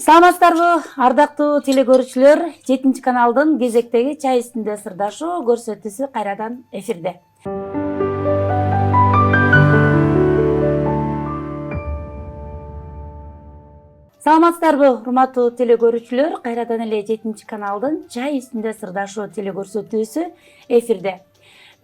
Саламатсыздарбы, ардактуу телекөрүүчүлөр, 7 каналдын кезектеги чай үстүндө сырдашуу көрсөтүүсү кайрадан эфирде. Саламатсыздарбы, урматтуу телекөрүүчүлөр, кайрадан эле 7 каналдын чай үстүндө сырдашуу телекөрсөтүүсү эфирде.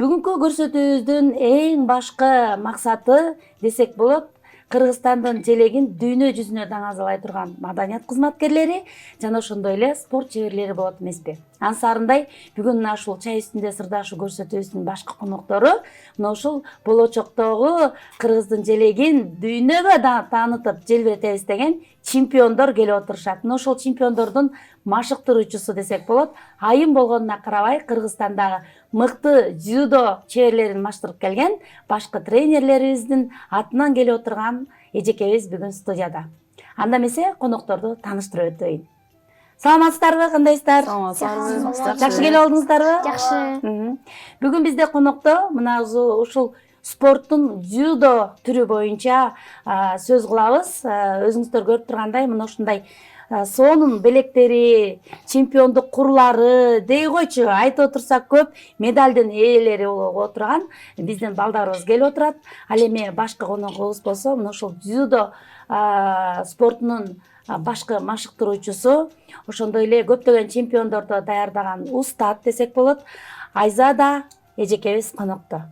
Бүгүнкү көрсөтүүбүздүн эң башкы максаты десек болот, Кыргызстандын желегин дүйнө жүзүнө даңазалай турган маданият кызматкерлери жана ошондой эле спорт чеберлери болот эмеспи. Ансарындай бүгүн мына ушул чай үстүндө сырдашуу көрсөтүүбүздүн башкы коноктору мына ушул болочоктогу Кыргыздын желегин дүйнөгө таанытып желбиретебиз деген чемпиондор келип отурушат. Мына ошол чемпиондордун машыктыруучусу десек болот. Айым болгонуна карабай, Кыргызстандагы мыкты дзюдо чеберлерин маштырып келген башкы тренерлерибиздин атынан келип отурган эжекебиз бүгүн студияда. Анда эмесе конокторду тааныштырып өтөйүн. Саламатсыздарбы, кандайсыздар? Саламатсыздар. Жакшы келип алдыңыздарбы? Жакшы. Бүгүн бизде конокто мына ушул спорттун дзюдо түрү боюнча сөз кылабыз. Өзүңүздөр көрүп тургандай, мына ушундай сонун белектери, чемпиондук курлары, дей койчу, айтып отурсак көп медалдын ээлери болуп отурган биздин балдарыбыз келип отурат. Ал эми башкы коногубуз болсо мына ушул дзюдо спортунун башкы машыктыруучусу, ошондой эле көптөгөн чемпиондорду даярдаган устат десек болот. Айзада эжекебиз конокто.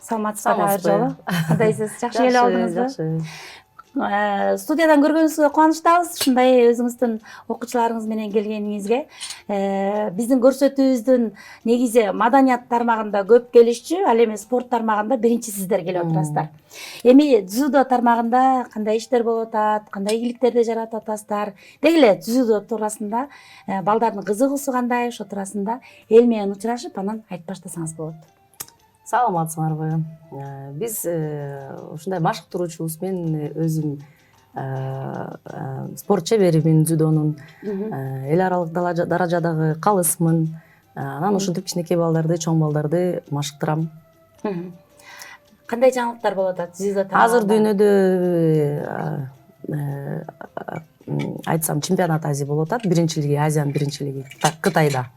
Саламатсызбы ар жолу? Кандайсыз? Жакшы келип алдыңызбы? Студиядан көргөнүңүзгө кубанычтабыз. Ушундай өзүңүздүн окуучуларыңыз менен келгениңизге. Биздин көрсөтүүбүздүн негизи маданият тармагында көп келишчү, ал эми спорт тармагында биринчи сиздер келип отурасыздар. Эми дзюдо тармагында кандай иштер болуп атат, кандай ийгиликтерди жаратып атасыздар? Деги эле дзюдо туурасында балдардын кызыгуусу кандай, ошо туурасында эл менен учурашып, анан айтып баштасаңыз болот. Саламатсыңарбы? Биз ушундай машыктыруучубуз, мен өзүм спорт чеберимин, дзюдонун эл аралык даражадагы калысмын. Анан ушинтип кичинекей балдарды, чоң балдарды машыктырам. Кандай жаңылыктар болуп атат дзюдо тармагында? Азыр дүйнөдө айтсам чемпионат Азия болуп атат, биринчилиги, Азиянын биринчилиги Кытайда.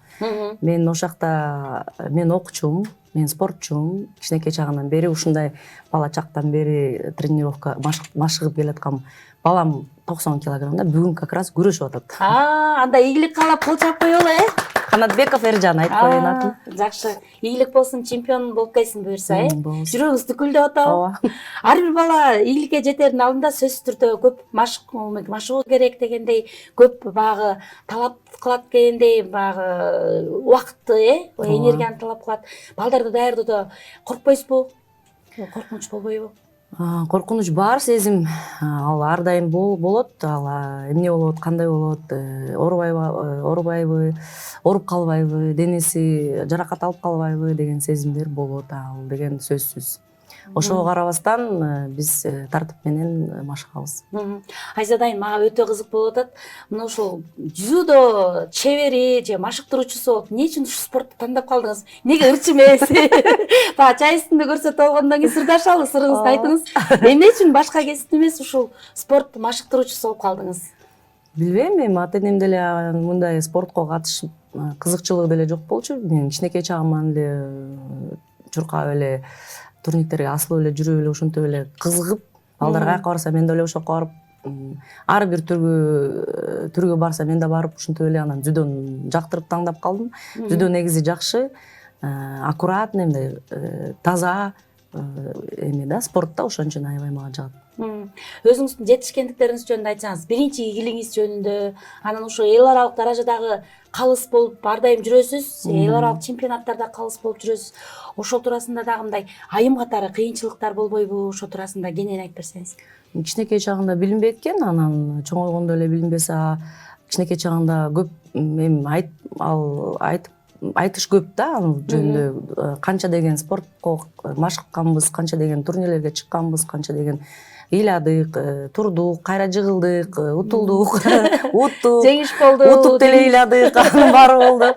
Мен ошакта окуучумун, мен спортчумун. Кичинекей чагымдан бери, ушундай бала чактан бери тренировка машыгып келаткам. Балам 90 килограммда, бүгүн как раз күрөшүп атат. Анда ийгилик каалап кол чаап коелу, Канатбеков Эржан айтып коеюн атын. Жакшы. Ийгилик болсун, чемпион болуп келсин буюрса, Жүрөгүңүз түкүлдөп атабы? Ооба. Ар бир бала ийгиликке жетердин алдында сөзсүз түрдө көп машыгуу керек дегендей, көп багы талап кылат дегендей, багы убакытты, энергияны талап кылат. Балдарды даярдоодо коркпойсузбу? Коркунуч болбойбу? Коркунуч бар, сезим ал ар дайым болот. Ал эмне болот, кандай болот, оорубайбы, ооруп калбайбы, денеси жаракат алып калбайбы деген сезимдер болот, ал деген сөзсүз. Ошого карабастан биз тартип менен машыгабыз. Айзадайым, мага өтө кызык болуп атат. Мына ушул дзюдо чебери же машыктыруучусу болуп, эмне үчүн ушул спортду тандап калдыңыз? Эмнеге ырчы эмес? Баягы чай үстүндө көрсөтүп алгондон кийин сырдашалы, сырыңызды айтыңыз. Эмне үчүн башка кесип эмес ушул спорт машыктыруучусу болуп калдыңыз? Билбейм, эми ата энем деле мындай спортко катышып кызыкчылыгы деле жок болчу. Мен кичинекей чагымдан эле чуркап эле турниктерге асылып эле жүрүп эле ушинтип эле кызыгып, балдар каяка барса мен деле ошоко барып, ар бир түргө барса мен да барып ушинтип эле анан дзюдону жактырып таңдап калдым. Дзюдо негизи жакшы, аккуратный, мындай таза эме да, спортта ошон үчүн аябай мага жагат. Өзүңүздүн жетишкендиктериңиз жөнүндө айтсаңыз, биринчи ийгилигиңиз жөнүндө, анан ошо эл аралык даражадагы калыс болуп ар дайым жүрөсүз, эл аралык чемпионаттарда калыс болуп жүрөсүз. Ошол туурасында дагы мындай айым катары кыйынчылыктар болбойбу? Ошол туурасында кенен айтып берсеңиз. Кичинекей чагында билинбейт экен, анан чоңойгондо эле билинбесе, кичинекей чагында көп эми айтып айтыш көп да ал жөнүндө. Канча деген спортко машыкканбыз, канча деген турнирлерге чыкканбыз, канча деген ыйладык, турдук, кайра жыгылдык, утулдук, уттук, жеңиш болду, утуп деле ыйладык, анын баары болду.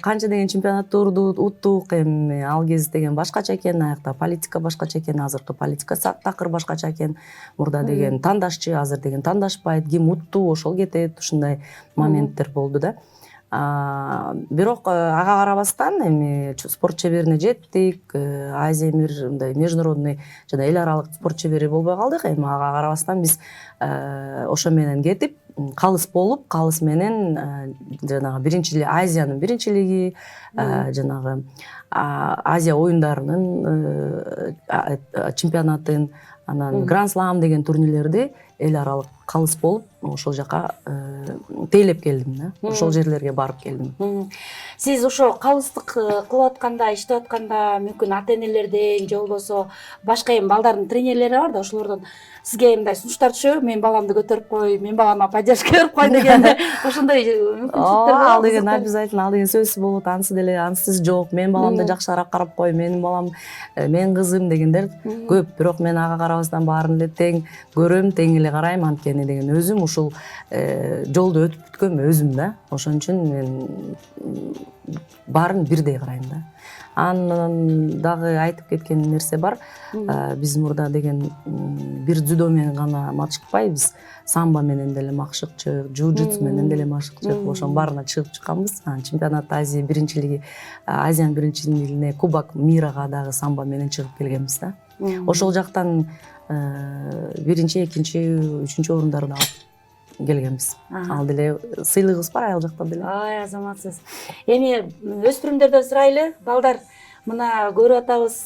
Канча деген чемпионатты уттук. Эми ал кез деген башкача экен, аякта политика башкача экен, азыркы политика такыр башкача экен. Мурда деген тандашчы, азыр деген тандашпайт, ким утту ошол кетет, ушундай моменттер болду да. Бирок ага карабастан эми спорт чеберине жеттик. Азия мындай международный жана эл аралык спорт чебери болбой калдык. Эми ага карабастан биз ошо менен кетип калыс болуп, калыс менен жанагы Азиянын биринчилиги, жанагы Азия оюндарынын чемпионатын, анан Grand Slam деген турнирлерди эл аралык калыс болуп, ошол жака тейлеп келдим да. Ошол жерлерге барып келдим. Сиз ошо калыстык кылып атканда, иштеп атканда мүмкүн ата энелерден же болбосо башка эми балдардын тренерлери бар да, ошолордон сизге мындай сунуштар түшөбү, мен баламды көтөрүп кой, мен балама поддержка берип кой деген ошондой мүмкүнчүлүктөр бар. Ал деген обязательно, ал деген сөзсүз болот, ансыз жок. Мен баламды жакшыраак карап кой, менин балам, менин кызым дегендер көп. Бирок мен ага карабастан баарын эле тең көрөм, тең эле карайм, анткени деген өзүм ушул жолду өтүп бүткөм өзүм да. Ошон үчүн мен баарын бирдей карайм да. Анан дагы айтып кеткен нерсе бар. Биз мурда деген бир дзюдо менен гана машыкпай, биз самбо менен деле машыкчык, джиу-джитсу менен деле машыкчык. Ошонун баарына чыгып чыкканбыз. Чемпионат Азия биринчилиги, Азиянын биринчилигине, Кубок Мирага дагы самбо менен чыгып келгенбиз да. Ошол жактан биринчи, экинчи, үчүнчү орундарды алып келгенбиз. Ал деле сыйлыгыбыз бар ал жакта деле. Ай, азаматсыз. Эми өспүрүмдөрдөн сурайлы, балдар, мына көрүп атабыз,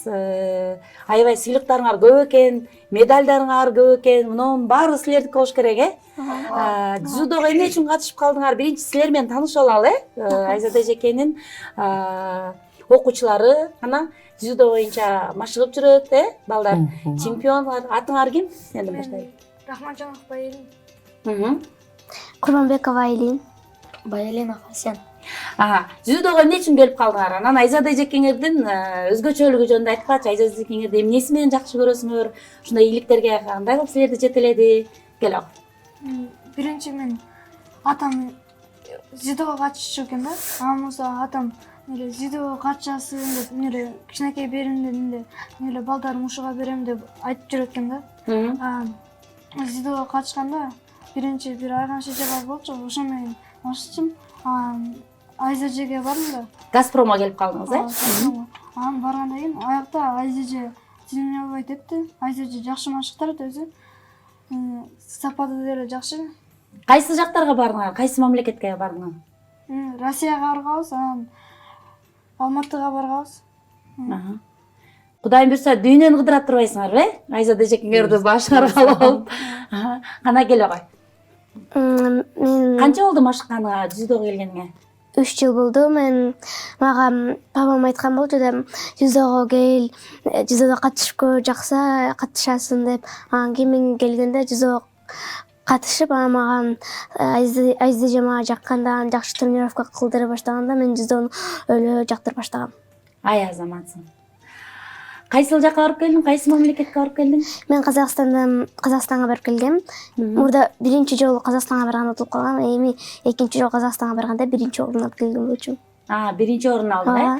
аябай сыйлыктарыңар көп экен, медальдарыңар көп экен. Мунун баары силердики болуш керек, Дзюдого эмне үчүн катышып калдыңар? Биринчи силер менен таанышып алалы, Айзада эжекенин окуучулары ана дзюдо боюнча машыгып жүрөт, балдар. Чемпион, атыңар ким? Сенден баштайлы. Рахманжанов Байелин. Курманбекова Айлин. Байелин Хасен. Дзюдого эмне үчүн келип калдыңар? Анан Айзада эжекеңердин өзгөчөлүгү жөнүндө айткачы. Айзада эжекеңерди эмнеси менен жакшы көрөсүңөр? Ушундай ийгиликтерге кандай кылып силерди жетеледи? Кел. Биринчи мен атам дзюдого катышчу экен да. Болсо атам дзюдого катышасың деп, кичинекей беримде балдарын ушуга берем деп айтып жүрөт экен да. Дзюдого катышканда биринчи бир Айган эже бар болчу, ошо менен машычым. Айза эжеге бардым да. Газпромго келип калдыңыз, Анан баргандан кийин аякта Айза эже тилине албай депти. Айза эже жакшы машыктырат өзү. Сапаты деле жакшы. Кайсы жактарга бардыңар? Кайсы мамлекетке бардыңар? Россияга барганбыз, анан Алматыга барганбыз. Кудайым буйрса дүйнөнү кыдырап турбайсыңарбы, Айзада эжекеңерди башыңарга алып? Кана кел агай. Мен Канча болду машыкканыңа, дзюдого келгениңе? 3 жыл болду. Мага папам айткан болчу да, дзюдого кел, дзюдого катышып көр, жакса катышасың деп. Анан кийин келгенде дзюдого катышып, анан мага Айза эже мага жакканда, жакшы тренировка кылдыра баштаганда мен дзюдону өлө жактыра баштагам. Ай, азаматсың. Кайсыл жакка барып келдиң? Кайсы мамлекетке барып келдиң? Мен Казакстанга барып келгем. Мурда биринчи жолу Казакстанга барганда утулуп калгам. Эми экинчи жолу Казакстанга барганда биринчи орун алып келген болчумун. Биринчи орун алдың,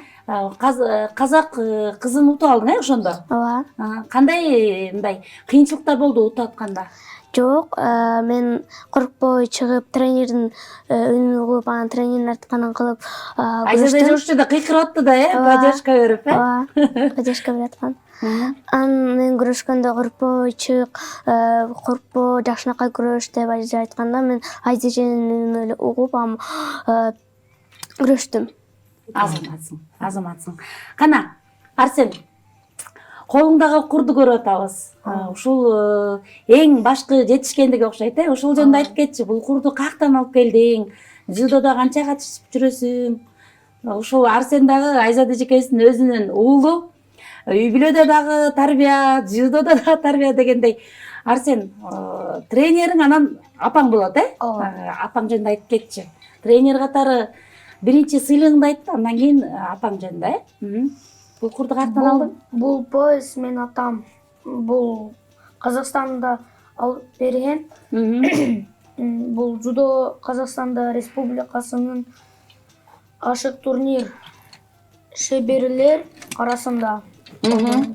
Казак кызын утуп алдың, ошондо? Ооба. Кандай мындай кыйынчылыктар болду утуп атканда? Жок, мен коркпой чыгып, тренердин үнүн угуп, анан тренердин айтканын кылып Айзада эже ушул жерде кыйкырып атты да, поддержка берип, Ооба, поддержка берип аткан. Анан мен күрөшкөндө коркпой чык, коркпо, жакшынакай күрөш деп айтканда, мен Айза эженин үнүн эле угуп, күрөштүм. Азаматсың. Кана, Арсен, колуңдагы курду көрүп атабыз. Ушул эң башкы жетишкендиги окшойт, ошол жөнүндө айтып кетчи. Бул курду каяктан алып келдиң? Дзюдодо канча катышып жүрөсүң? Ушул Арсен дагы Айзада эжекесинин өзүнүн уулу. Үй бүлөдө дагы тарбия, дзюдодо дагы тарбия дегендей. Арсен, тренериң анан апаң болот, Апаң жөнүндө айтып кетчи. Тренер катары биринчи сыйлыгыңды айт, андан кийин апаң жөнүндө, Бул курду каяктан алдың? Бул пояс мен атам бул Казакстанда алып берген. Бул жудо Казакстанда республикасынын ашык турнир шеберлер арасында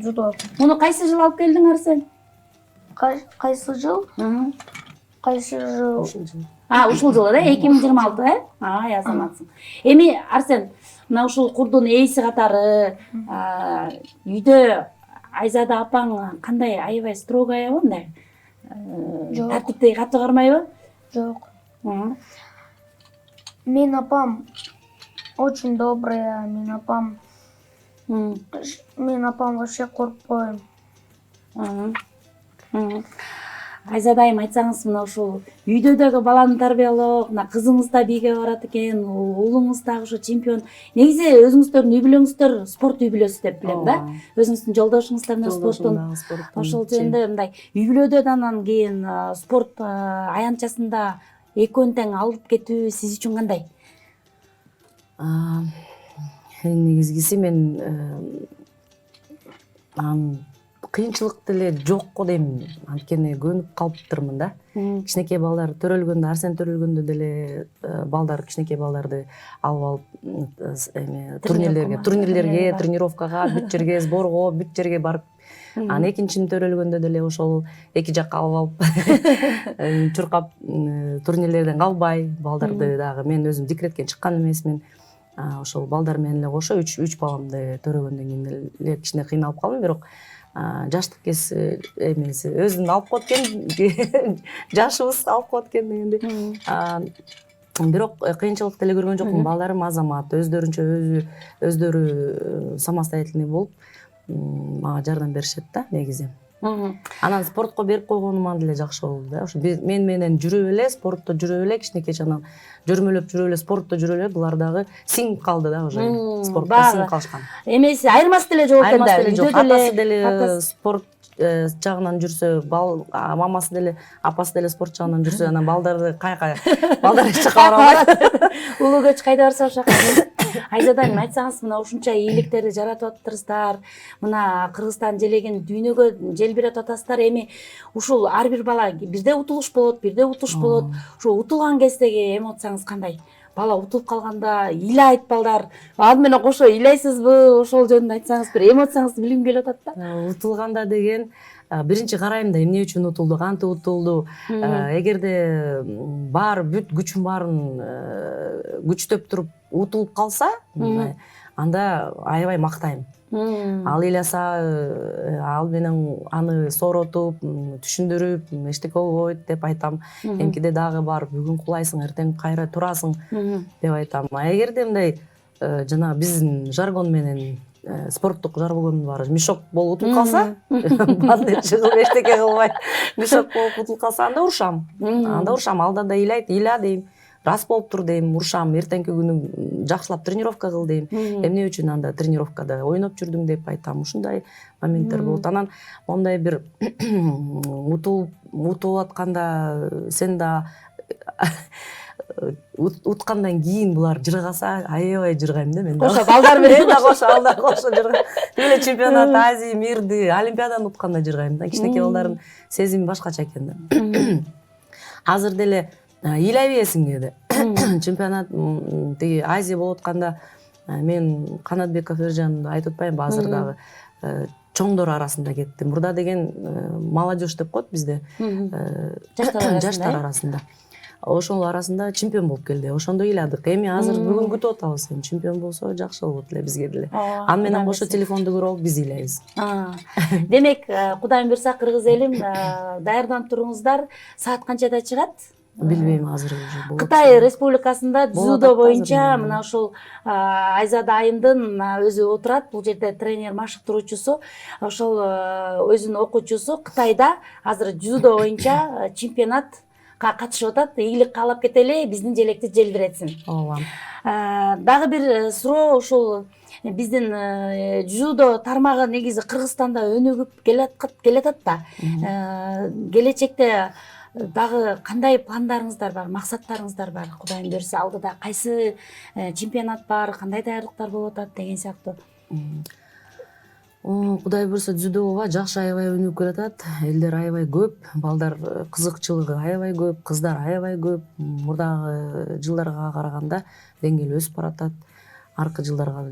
жудо. Муну кайсы жыл алып келдиң, Арсен? Кайсы жыл? Кайсы жыл? Ушул жылы да 2026, азаматсың. Эми Арсен, мына ушул курдун ээси катары үйдө Айзада апаң кандай, аябай строго аябы мындай? Жок. Тартипти катуу кармайбы? Жок. Мен апам очень добрая, мен апам вообще коркпойм. Айзада айым, айтсаңыз, мына ушул үйдө дагы баланы тарбиялоо, мына кызыңыз да бийге барат экен, уулуңуз дагы ушу чемпион. Негизи өзүңүздөрдүн үй бүлөңүздөр спорт үй бүлөсү деп билем да. Өзүңүздүн жолдошуңуз да мына спорттун. Ошол жөнүндө мындай үй бүлөдө да анан кийин спорт аянтчасында экөөнү тең алып кетүү сиз үчүн кандай? Негизгиси мен кыйынчылык деле жок го дейм, анткени көнүп калыптырмын да. Кичинекей балдар төрөлгөндө, Арсен төрөлгөндө деле балдар, кичинекей балдарды алып турнирлерге, тренировкага, бүт жерге, сборго, бүт жерге барып, анан экинчим төрөлгөндө деле ошол эки жакка алып чуркап турнирлерден калбай, балдарды дагы мен өзүм декретке чыккан эмесмин. Ошол балдар менен эле кошо 3 баламды төрөгөндөн кийин эле кичине кыйналып калдым, бирок жаштык эмеси өзүн алып коет экен, жашыбыз алып коет экен дегендей. Бирок кыйынчылык деле көргөн жокмун. Балдарым азамат, өздөрү самостоятельный болуп мага жардам беришет да негизи. Анан спортко берип койгонуман деле жакшы болду да. Ошо мен менен жүрүп эле, спортто жүрүп эле, кичинекей чагынан жөрмөлөп жүрүп эле, спортто жүрүп эле, булар дагы сиңип калды да, уже спортко сиңип калышкан. Эмеси айырмасы деле жок экен да. Айырмасы деле жок. Атасы деле спорт жагынан жүрсө, мамасы деле, апасы деле спорт жагынан жүрсө, анан балдарды каяка балдар эч жакка бара албайт. Улуу көч кайда барса ошо жака. Айзада айым, айтсаңыз, мына ушунча ийгиликтерди жаратып атыптырсыздар, мына Кыргызстан желегин дүйнөгө желбиретип атасыздар. Эми ушул ар бир бала бирде утулуш болот, бирде утуш болот. Ушу утулган кездеги эмоцияңыз кандай? Бала утулуп калганда ыйлайт балдар. Ал менен кошо ыйлайсызбы? Ошол жөнүндө айтсаңыз, бир эмоцияңызды билгим келип атат да. Утулганда деген биринчи карайм да, эмне үчүн утулду, кантип утулду. Эгерде бар бүт күчүм баарын күчтөп туруп утулуп калса, анда аябай мактайм. Ал ыйласа, ал менен аны сооротуп, түшүндүрүп, эчтеке болбойт деп айтам. Эмкиде дагы бар, бүгүн кулайсың, эртең кайра турасың деп айтам. Эгерде мындай жана биздин жаргон менен спорттук жаргон бар, мешок болуп утулуп калса, базы чыгып эчтеке кылбай, мешок болуп утулуп калса, анда урушам. Алда да ыйлайт, ыйла дейм. Рас болуптур дейм, урушам, эртеңки күнү жакшылап тренировка кыл дейм. Эмне үчүн анда тренировкада ойноп жүрдүң деп айтам. Ушундай моменттер болот. Анан мондай бир утуп атканда сен да уткандан кийин булар жыргаса, аябай жыргайм да мен. Кошо балдар менен да кошо жыргайм. Эле чемпионат Азии, мирди, олимпиаданы утканда жыргайм да. Кичинекей балдардын сезими башкача экен да. Азыр деле ыйлай бересиң деди. Чемпионат тиги Азия болуп атканда мен Канатбеков Эржанды айтып атпаймынбы, азыр дагы чоңдор арасында кетти. Мурда деген молодежь деп коет бизде. Жаштар арасында. Ошол арасында чемпион болуп келди. Ошондо ыйладык. Эми азыр бүгүн күтүп атабыз. Чемпион болсо жакшы болот эле бизге деле. Аны менен кошо телефонду көрүп алып биз ыйлайбыз. Демек, Кудайым буйрса, кыргыз элим, даярданып туруңуздар. Саат канчада чыгат? Билбейм, азыр уже болот. Кытай Республикасында дзюдо боюнча мына ушул Айзада айымдын өзү отурат, бул жерде тренер, машыктыруучусу, ошол өзүнүн окуучусу Кытайда азыр дзюдо боюнча чемпионатка катышып атат. Ийгилик каалап кетели, биздин желекти желбиретсин. Ооба. Дагы бир суроо, ушул биздин дзюдо тармагы негизи Кыргызстанда өнүгүп келатат да. Келечекте дагы кандай пландарыңыздар бар, максаттарыңыздар бар? Кудайым берсе алдыда кайсы чемпионат бар, кандай даярдыктар болуп атат деген сыяктуу. Кудай буюрса дзюдого жакшы аябай өнүгүп келатат. Элдер аябай көп, балдар кызыкчылыгы аябай көп, кыздар аябай көп. Мурдагы жылдарга караганда деңгээл өсүп баратат. Аркы жылдарга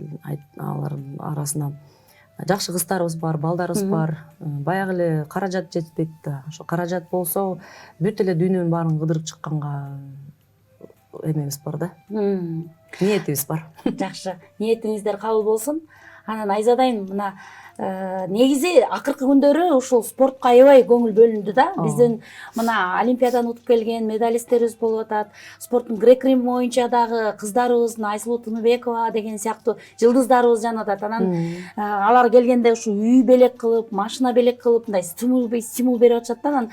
алардын арасында жакшы кыздарыбыз бар, балдарыбыз бар. Баягы эле каражат жетпейт да. Ошо каражат болсо бүт эле дүйнөнүн баарын кыдырып чыкканга эмебиз бар да. Ниетибиз бар. Жакшы, ниетиңиздер кабыл болсун. Анан Айзадайым, мына негизи акыркы күндөрү ушул спортко аябай көңүл бөлүндү да. Биздин мына олимпиаданы утуп келген медалисттерибиз болуп атат. Спорттун грек-рим боюнча дагы кыздарыбыздын Айсулуу Тыныбекова деген сыяктуу жылдыздарыбыз жанып атат. Анан алар келгенде ушу үй белек кылып, машина белек кылып, мындай стимул берип атышат да. Анан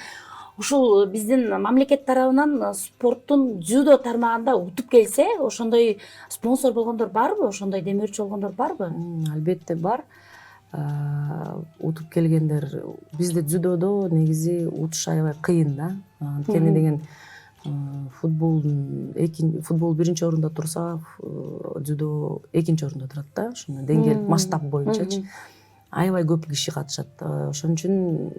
ушул биздин мамлекет тарабынан спорттун дзюдо тармагында утуп келсе, ошондой спонсор болгондор барбы? Ошондой демөөрчү болгондор барбы? Албетте бар. Утуп келгендер. Бизде дзюдодо негизи утуш аябай кыйын да. Анткени деген футбол биринчи орунда турса, дзюдо экинчи орунда турат да. Ошондой деңгээл масштаб боюнчачы. Аябай көп киши катышат. Ошон үчүн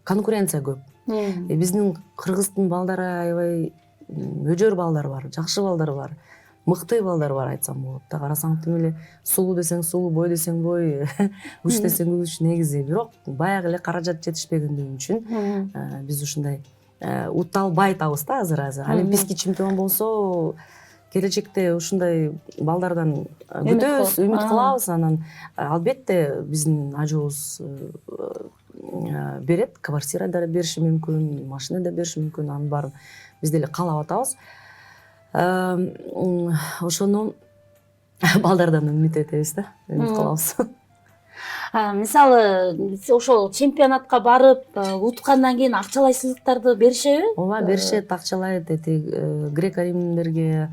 конкуренция көп. Биздин Кыргыздын балдары аябай өжөр балдар бар, жакшы балдар бар, мыкты балдар бар айтсам болот да. Карасаң тим эле сулуу десең сулуу, бой десең бой, күч десең күч негизи. Бирок баягы эле каражат жетишпегендиги үчүн биз ушундай уталбай атабыз да азыр. Олимпийский чемпион болсо келечекте ушундай балдардан күтөбүз, үмүт кылабыз. Анан албетте биздин ажообуз берет, квартира да бериши мүмкүн, машина да бериши мүмкүн. Анын баарын биз деле каалап атабыз. Ошону балдардан үмүт этебиз да, үмүт кылабыз. Мисалы, ошол чемпионатка барып, уткандан кийин акчалай сыйлыктарды беришеби? Ооба, беришет, акчалай. Греко-римдерге,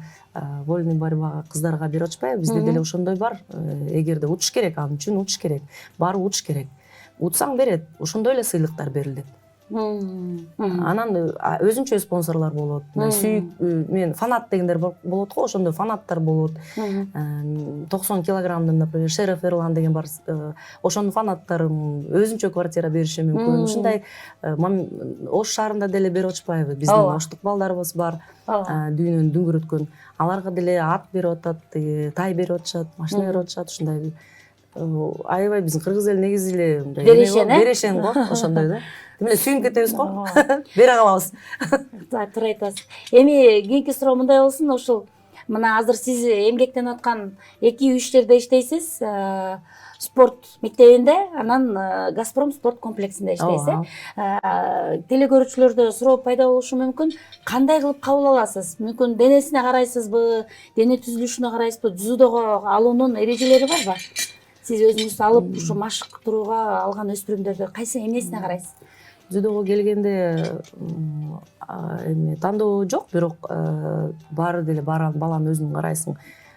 вольный борьбага, кыздарга берип атышпайбы? Бизде деле ошондой бар. Эгерде утуш керек, ал үчүн утуш керек. Барып утуш керек. Утсаң берет, ошондой эле сыйлыктар берилет. Анан өзүнчө спонсорлор болот. Мен фанат дегендер болот го, ошондой фанаттар болот. 90 килограммдын, например, Шереф Эрлан деген бар. Ошонун фанаттарын өзүнчө квартира бериши мүмкүн. Ушундай Ош шаарында деле берип атышпайбы? Биздин оштук балдарыбыз бар, дүйнөнү дүңгүрөткөн. Аларга деле ат берип атат, тай берип атышат, машина берип атышат. Ушундай аябай биздин кыргыз эл негизи эле берешен го, ошондой да. Тим эле сүйүнүп кетебиз го. Бере калабыз. Туура айтасыз. Эми кийинки суроо мындай болсун, ушул мына азыр сиз эмгектенип аткан 2 иштерде иштейсиз. Спорт мектебинде, анан Газпром спорт комплексинде иштейсиз. Телекөрүүчүлөрдө суроо пайда болушу мүмкүн. Кандай кылып кабыл аласыз? Мүмкүн денесине карайсызбы, дене түзүлүшүнө карайсызбы, дзюдого алуунун эрежелери барбы? Сиз өзүңүз алып, ушу машык турууга алган өспүрүмдөрдү кайсы эмнесине карайсыз? Дзюдого келгенде тандоо жок, бирок баары деле баланы өзүң карайсың.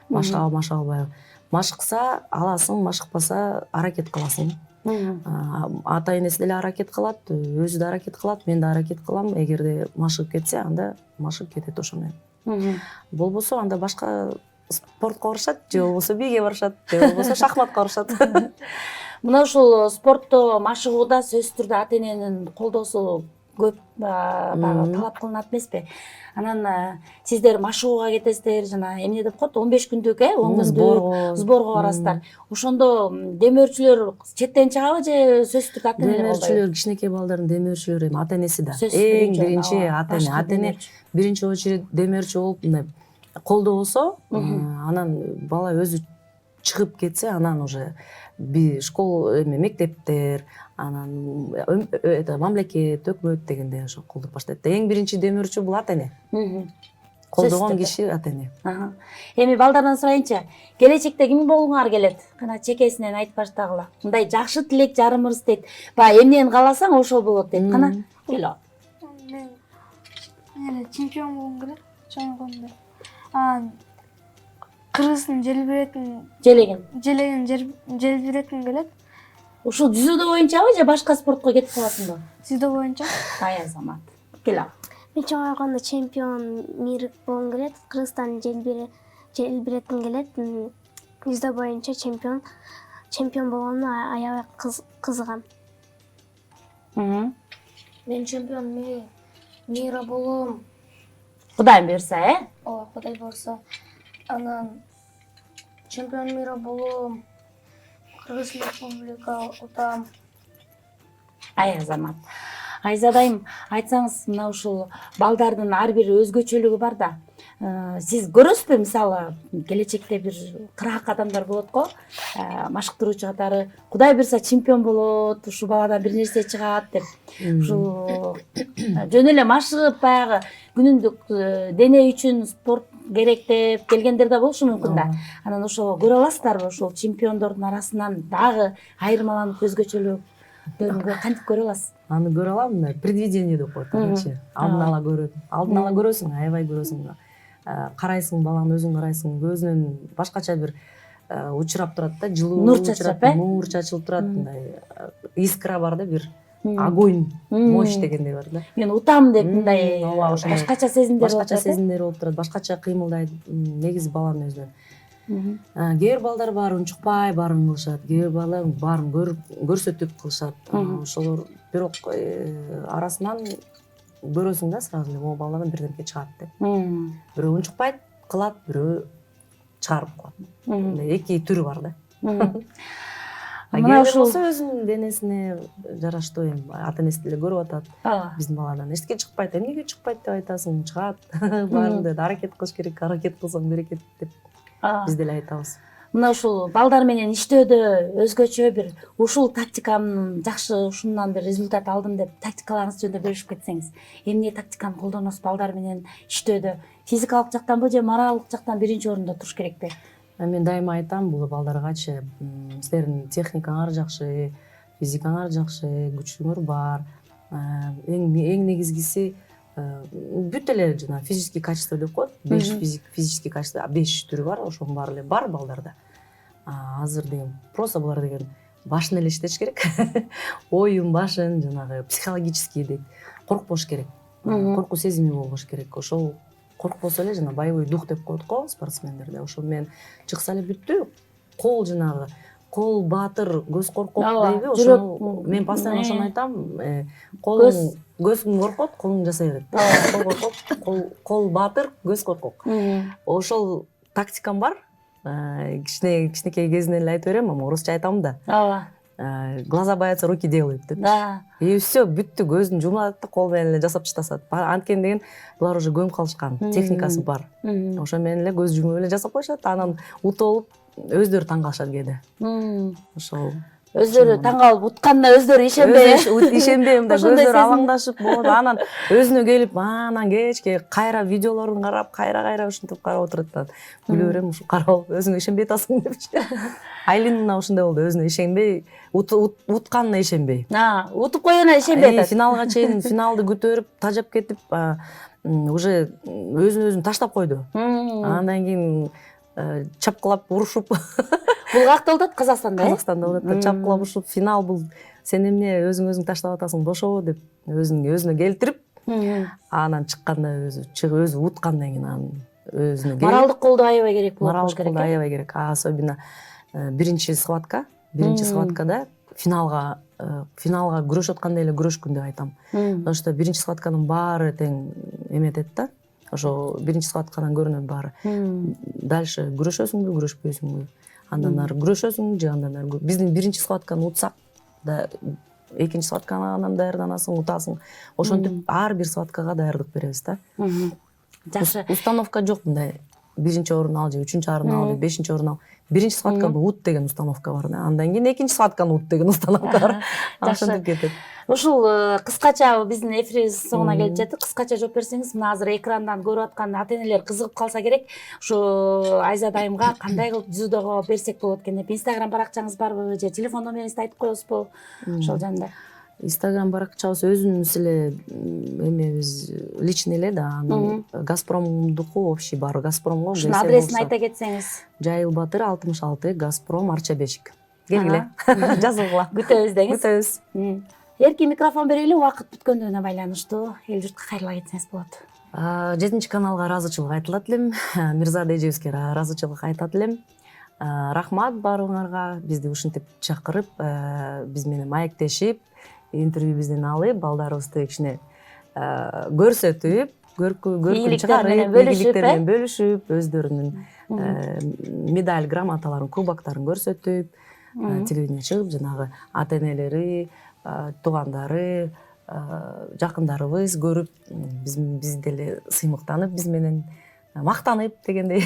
Машыга. Машыкса аласың, машыкпаса аракет кыласың. Ата энеси деле аракет кылат, өзү да аракет кылат, мен да аракет кылам. Эгерде машыгып кетсе, анда машыгып кетет ошо менен. Болбосо анда башка спортко барышат, же болбосо бийге барышат, же болбосо шахматка барышат. Мына ушул спортто машыгууда сөзсүз түрдө ата эненин колдоосу көп талап кылынат эмеспи? Анан сиздер машыгууга кетесиздер, жана эмне деп коет, 15 күндүк, 10 күндүк сборго барасыздар. Ошондо демөөрчүлөр четтен чыгабы же сөзсүз түрдө ата эне колдойбу? Демөөрчүлөр, кичинекей балдардын демөөрчүлөрү эми ата энеси да. Эң биринчи ата эне. Ата эне биринчи очередь демөөрчү болуп мындай колдобосо, анан бала өзү чыгып кетсе, анан уже школа, мектептер, анан мамлекет, өкмөт дегенде ошо колдоп баштайт. Эң биринчи демөөрчү бул ата эне. Колдогон киши ата эне. Эми балдардан сурайынчы, келечекте ким болгуңар келет? Кана чекесинен айтып баштагыла. Мындай жакшы тилек жарымыбыз дейт. Баягы эмнени кааласаң ошол болот дейт. Кана ойло. Мен чемпион болгум келет, чоңойгондо. Кыргыздын желегин желбиретким келет. Ушул дзюдо боюнчабы же башка спортко кетип каласыңбы? Дзюдо боюнча. Ай Азамат. Кел. Мен чоң айганда чемпион мир болгум келет. Кыргызстан желбиретким келет. Жүздө боюнча чемпион болгонуна аябай кызыгам. Мен чемпион мира болом. Кудайым буйрса, Ооба, Кудай буйрса. Анан чемпион мира болом. Кыргыз Республика утам. Ай Азамат. Айзадайым, айтсаңыз, мына ушул балдардын ар бир өзгөчөлүгү бар да. Сиз көрөсүзбү, мисалы, келечекте бир кыраак адамдар болот го, машыктыруучу катары, Кудай буйрса чемпион болот, ушул баладан бир нерсе чыгат деп. Ушул жөн эле машыгып баягы күнүмдүк дене үчүн спорт керек деп келгендер да болушу мүмкүн да. Анан ошол көрө аласыздарбы, ошол чемпиондордун арасынан дагы айырмаланып өзгөчөлүктөрүн кантип көрө аласыз? Аны көрө алам, мына предвидение деп коет элчи. Алдын ала көрөсүң, аябай көрөсүң. Карайсың, баланы өзүң карайсың, көзүнөн башкача бир учурап турат да, жылуу Нур чачырап, нур чачылып турат, мындай искра бар да, бир огонь, мощь дегендей бар да. Мен утам деп мындай ошондой башкача сезимдер башкача сезимдер болуп турат, башкача кыймылдайт, негизи баланын өзүнөн. Кээ бир балдар баары унчукпай баарын кылышат, кээ бир балдар баарын көрсөтүп кылышат. Ошолор бирок арасынан көрөсүң да, сразу эле могу баладан бирдемке чыгат деп. Бирөө унчукпайт, кылат, бирөө чыгарып коет. Эки түрү бар да. Мына ошол өзүнүн денесине жараштуу эми ата энеси деле көрүп атат. Биздин баладан эчтеке чыкпайт, эмнеге чыкпайт деп айтасың, чыгат. Баарында да аракет кылыш керек, аракет кылсаң берекет деп биз деле айтабыз. Мына ушул балдар менен иштөөдө өзгөчө бир ушул тактикам жакшы, ушундан бир результат алдым деп тактикаларыңыз жөнүндө бөлүшүп кетсеңиз, эмне тактиканы колдоносуз балдар менен иштөөдө? Физикалык жактанбы же моралдык жактан биринчи орунда туруш керекпи? Мен дайыма айтам, бул балдаргачы силердин техникаңар жакшы, физикаңар жакшы, күчүңөр бар. Эң негизгиси бүт эле жана физический качество деп коет. 5 физический качество, 5 түрү бар, ошонун баары эле бар балдарда. Азыр деген просто булар деген башын эле иштеш керек. Оюн башын, жанагы психологический дейт. Коркпош керек. Коркуу сезими болбош керек. Ошол коркпосо эле жана боевой дух деп коет го спортсмендерде. Ошол менен чыкса эле бүттү. Кол жанагы кол баатыр, көз коркок дейби? Ошол мен постоянно ошону айтам. Колуң көзүң коркот, колуң жасай берет. Кол коркок, кол баатыр, көз коркок. Ошол тактикам бар. Кичинекей кезинен эле айтып берем, орусча айтам да. Глаза боятся, руки делают деп. И все, бүттү, көзүн жумат да, кол менен эле жасап ташташат. Анткени деген булар уже көмүп калышкан, техникасы бар. Ошо менен эле көз жумуп эле жасап коюшат, анан утуп өздөрү таң калышат кээде. Ошол Өздөрү таң калып утканына өздөрү ишенбей, ишенбей мындай көздөрү алаңдашып болот. Анан өзүнө келип, анан кечке кайра видеолорун карап, кайра ушинтип карап отурат да. Күлө берем, ушу карап өзүңө ишенбей атасың депчи. Айлин мына ушундай болду, өзүнө ишенбей, утканына ишенбей. Утуп койгонуна ишенбей атат. Финалга чейин финалды көтөрүп, тажап кетип, уже өзүн таштап койду. Андан кийин чапкылап урушуп. Бул какта болуп атат? Казакстанда? Казакстанда болуп атат. Чапкылап урушуп, финал бул сен эмне өзүң таштап атасың, бошобо деп өзүнө келтирип, анан чыкканда өзү уткандан кийин анан өзүнө келип. Моралдык колдоо аябай керек болот. Моралдык колдоо аябай керек. Особенно биринчи схваткада финалга күрөшүп аткандай эле күрөшкүн деп айтам. Потому что биринчи схватканын баары тең эметет да. Ошо биринчи схваткадан көрүнөт баары. Дальше күрөшөсүңбү, күрөшпөйсүңбү? Андан ары күрөшөсүң же андан ары. Биздин биринчи схватканы утсак да экинчи схваткага анан даярданасың, утасың. Ошентип ар бир схваткага даярдык беребиз да. Жакшы. Установка жок мындай. Биринчи орун ал же үчүнчү орун ал же бешинчи орун ал. Биринчи схватканы ут деген установка бар да. Андан кийин экинчи схватканы ут деген установка бар. Ошентип кетет. Ушул кыскача биздин эфирибиз соңуна келип жетти. Кыскача жооп берсеңиз, мына азыр экрандан көрүп аткан ата-энелер кызыгып калса керек, ушу Айза дайымга кандай кылып дзюдого берсек болот экен деп. Инстаграм баракчаңыз барбы же телефон номериңизди айтып коесузбу? Ошол жөнүндө. Инстаграм баракчабыз өзүбүз эле эмебиз личный эле да. Газпромдуку общий бар. Газпромго ушунун адресин айта кетсеңиз. Жайыл Батыр 66, Газпром Арча Бешик. Келгиле. Жазылгыла. Күтөбүз деңиз. Күтөбүз. Эркин микрофон берели, убакыт бүткөндүгүнө байланыштуу эл журтка кайрыла кетсеңиз болот. 7 каналга ыраазычылык айтылат элем. Мирзада эжебизге ыраазычылык айтат элем. Рахмат баарыңарга, бизди ушинтип чакырып, биз менен маектешип, интервьюбуздун алып, балдарыбызды кичине көрсөтүп, көркүн чыгарып, ийгиликтер менен бөлүшүп, өздөрүнүн медаль, грамоталарын, кубоктарын көрсөтүп, телевидение чыгып, жанагы ата энелери, туугандары, жакындарыбыз көрүп, биз деле сыймыктанып, биз менен мактанып дегендей.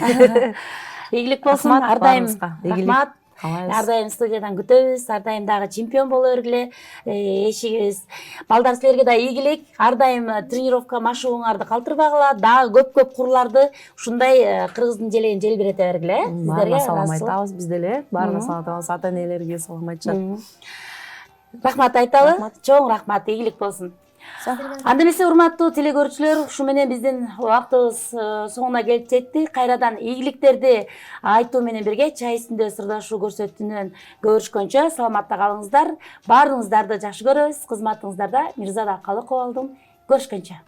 Ийгилик болсун, Рахмат ар дайым. баарыбызга. Рахмат. Каалайбыз. Ар дайым студиядан күтөбүз, ар дайым дагы чемпион боло бергиле. Эшигибиз. Балдар, силерге да ийгилик. Ар дайым тренировка машыгууңарды калтырбагыла, дагы көп курларды ушундай Кыргыздын желегин желбирете бергиле. Баарына салам айтабыз биз деле. Баарына салам айтабыз, ата энелерге салам айтышат. Рахмат айталы. Чоң рахмат, ийгилик болсун. Анда эмесе урматтуу теле көрүүчүлөр, ушу менен биздин убактыбыз соңуна келип жетти. Кайрадан ийгиликтерди айтуу менен бирге чай үстүндө сырдашуу көрсөтүүнөн көрүшкөнчө саламатта калыңыздар. Баарыңыздарды жакшы көрөбүз. Кызматыңыздарда Мирзада Калыкова болдум. Көрүшкөнчө.